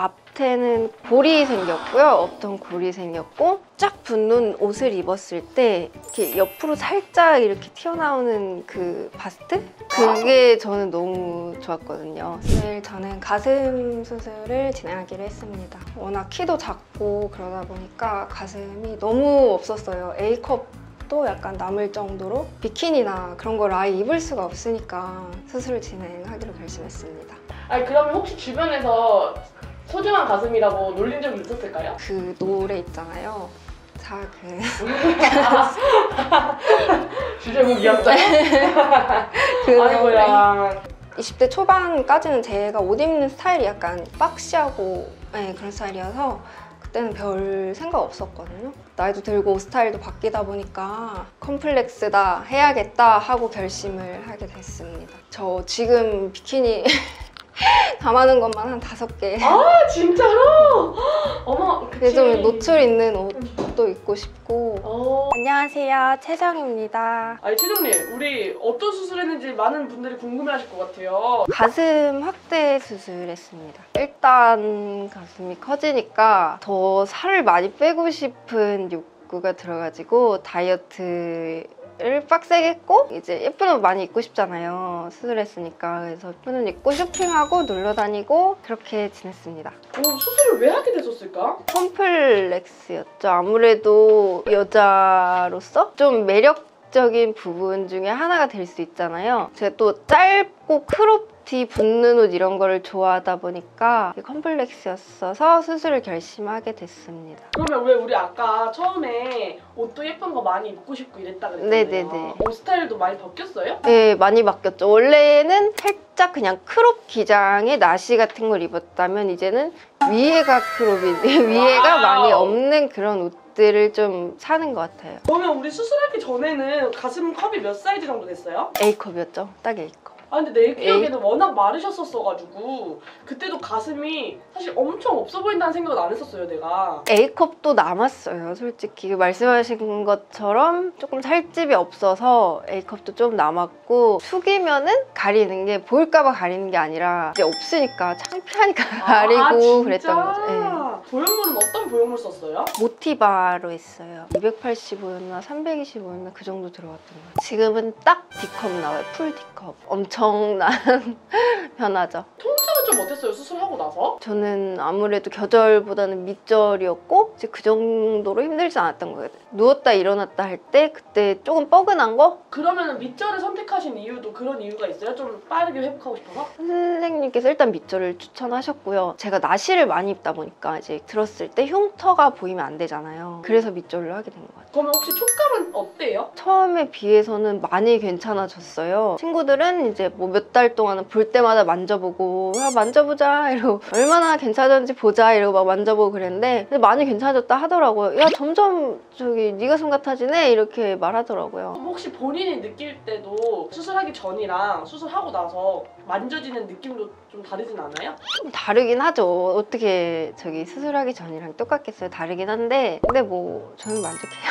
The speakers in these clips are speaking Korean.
앞에는 볼이 생겼고요. 없던 골이 생겼고 쫙 붙는 옷을 입었을 때 이렇게 옆으로 살짝 이렇게 튀어나오는 그 바스트? 그게 저는 너무 좋았거든요. 내일 저는 가슴 수술을 진행하기로 했습니다. 워낙 키도 작고 그러다 보니까 가슴이 너무 없었어요. A컵도 약간 남을 정도로 비키니나 그런 걸 아예 입을 수가 없으니까 수술을 진행하기로 결심했습니다. 아니 그러면 혹시 주변에서 소중한 가슴이라고 놀린 적이 있었을까요? 그 노래 있잖아요. 작은 주제곡이었어요? 그 아이고야. 20대 초반까지는 제가 옷 입는 스타일이 약간 박시하고 그런 스타일이어서 그때는 별 생각 없었거든요. 나이도 들고 옷 스타일도 바뀌다 보니까 컴플렉스다 해야겠다 하고 결심을 하게 됐습니다. 저 지금 비키니 담아놓은 것만 한 5개. 아 진짜로? 어머 그치. 좀 노출 있는 옷도 입고 싶고. 안녕하세요, 채정입니다. 아니 최정님 우리 어떤 수술했는지 많은 분들이 궁금해하실 것 같아요. 가슴 확대 수술했습니다. 일단 가슴이 커지니까 더 살을 많이 빼고 싶은 욕구가 들어가지고 다이어트를 빡세게 했고 이제 예쁜 옷 많이 입고 싶잖아요. 수술했으니까. 그래서 예쁜 옷 입고 쇼핑하고 놀러 다니고 그렇게 지냈습니다. 수술을 왜 하게 되셨을까? 컴플렉스였죠. 아무래도 여자로서 좀 매력적인 부분 중에 하나가 될 수 있잖아요. 제가 또 짧고 크롭티 붙는 옷 이런 거를 좋아하다 보니까 컴플렉스였어서 수술을 결심하게 됐습니다. 그러면 왜 우리 아까 처음에 옷도 예쁜 거 많이 입고 싶고 이랬다 그랬잖아요. 네네네. 옷 스타일도 많이 바뀌었어요? 네, 많이 바뀌었죠. 원래는 살짝 그냥 크롭 기장에 나시 같은 걸 입었다면 이제는 위에가 크롭이 위에가 와우. 많이 없는 그런 옷들을 좀 사는 것 같아요. 그러면 우리 수술하기 전에는 가슴 컵이 몇 사이즈 정도 됐어요? A컵이었죠. 딱 A컵. 아 근데 내 기억에는 워낙 마르셨었어가지고 그때도 가슴이 사실 엄청 없어 보인다는 생각은 안 했었어요 내가. A컵도 남았어요. 솔직히 말씀하신 것처럼 조금 살집이 없어서 A컵도 좀 남았고 숙이면은 가리는 게 보일까봐 가리는 게 아니라 이제 없으니까 창피하니까 가리고 진짜? 그랬던 거죠. 네. 보형물은 어떤 보형물 썼어요? 모티바로 했어요. 285였나 325였나 그 정도 들어갔던 거예요. 지금은 딱 D컵 나와요. 풀 D컵. 엄청난 변화죠. 통증은 좀 어땠어요 수술하고 나서? 저는 아무래도 겨절보다는 밑절이었고 이제 그 정도로 힘들지 않았던 거예요. 누웠다 일어났다 할 때 그때 조금 뻐근한 거? 그러면 밑절을 선택하신 이유도 그런 이유가 있어요? 좀 빠르게 회복하고 싶어서? 선생님께서 일단 밑절을 추천하셨고요. 제가 나시를 많이 입다 보니까 이제 들었을 때 흉터가 보이면 안 되잖아요. 그래서 밑절을 하게 된 것 같아요. 그러면 혹시 촉감은 어때요? 처음에 비해서는 많이 괜찮아졌어요. 친구들은 이제 뭐 몇 달 동안은 볼 때마다 만져보고 야 만져보자 이러고 얼마나 괜찮았는지 보자 이러고 막 만져보고 그랬는데 근데 많이 괜찮아졌다 하더라고요. 야 점점 저기 네 가슴 같아지네 이렇게 말하더라고요. 혹시 본인이 느낄 때도 수술하기 전이랑 수술하고 나서 만져지는 느낌도 좀 다르진 않아요? 좀 다르긴 하죠. 어떻게 저기 수술하기 전이랑 똑같겠어요. 다르긴 한데 근데 뭐 저는 만족해요.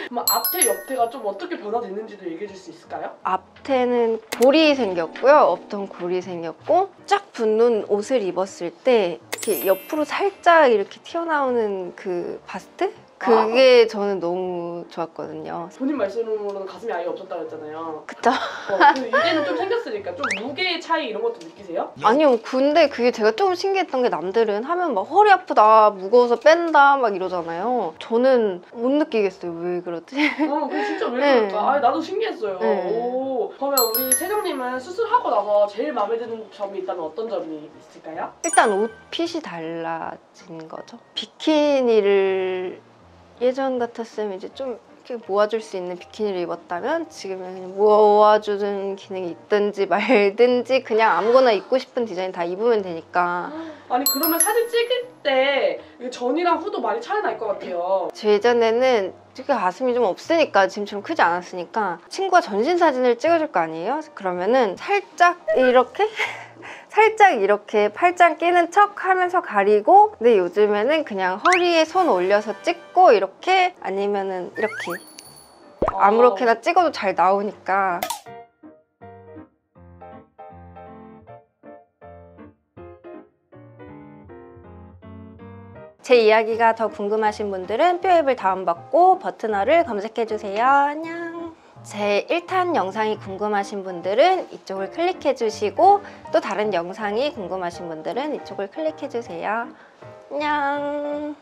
그럼 앞태, 옆태가 좀 어떻게 변화됐는지도 얘기해 줄 수 있을까요? 앞에는 골이 생겼고요. 없던 골이 생겼고 쫙 붙는 옷을 입었을 때 이렇게 옆으로 살짝 이렇게 튀어나오는 그 바스트? 그게 저는 너무 좋았거든요. 본인 말씀으로는 가슴이 아예 없었다고 했잖아요. 그쵸? 그 이제는 좀 생겼으니까 좀 무게의 차이 이런 것도 느끼세요? 아니요. 근데 그게 제가 조금 신기했던 게 남들은 하면 막 허리 아프다, 무거워서 뺀다 막 이러잖아요. 저는 못 느끼겠어요. 왜 그러지? 그게 진짜 왜 네. 그럴까? 아니, 나도 신기했어요. 네. 오, 그러면 우리 채정님은 수술하고 나서 제일 마음에 드는 점이 있다면 어떤 점이 있을까요? 일단 옷 핏이 달라진 거죠. 비키니를 예전 같았으면 이제 좀 이렇게 모아줄 수 있는 비키니를 입었다면 지금은 그냥 모아주는 기능이 있든지 말든지 그냥 아무거나 입고 싶은 디자인 다 입으면 되니까. 아니 그러면 사진 찍을 때 전이랑 후도 많이 차이 날 것 같아요. 저 예전에는 되게 가슴이 좀 없으니까 지금처럼 크지 않았으니까 친구가 전신 사진을 찍어줄 거 아니에요? 그러면은 살짝 이렇게 팔짱 끼는 척 하면서 가리고 근데 요즘에는 그냥 허리에 손 올려서 찍고 이렇게 아니면은 이렇게 아무렇게나 찍어도 잘 나오니까. 제 이야기가 더 궁금하신 분들은 뼈앱을 다운받고 버튼어를 검색해주세요. 안녕. 제 1탄 영상이 궁금하신 분들은 이쪽을 클릭해주시고 또 다른 영상이 궁금하신 분들은 이쪽을 클릭해주세요. 안녕.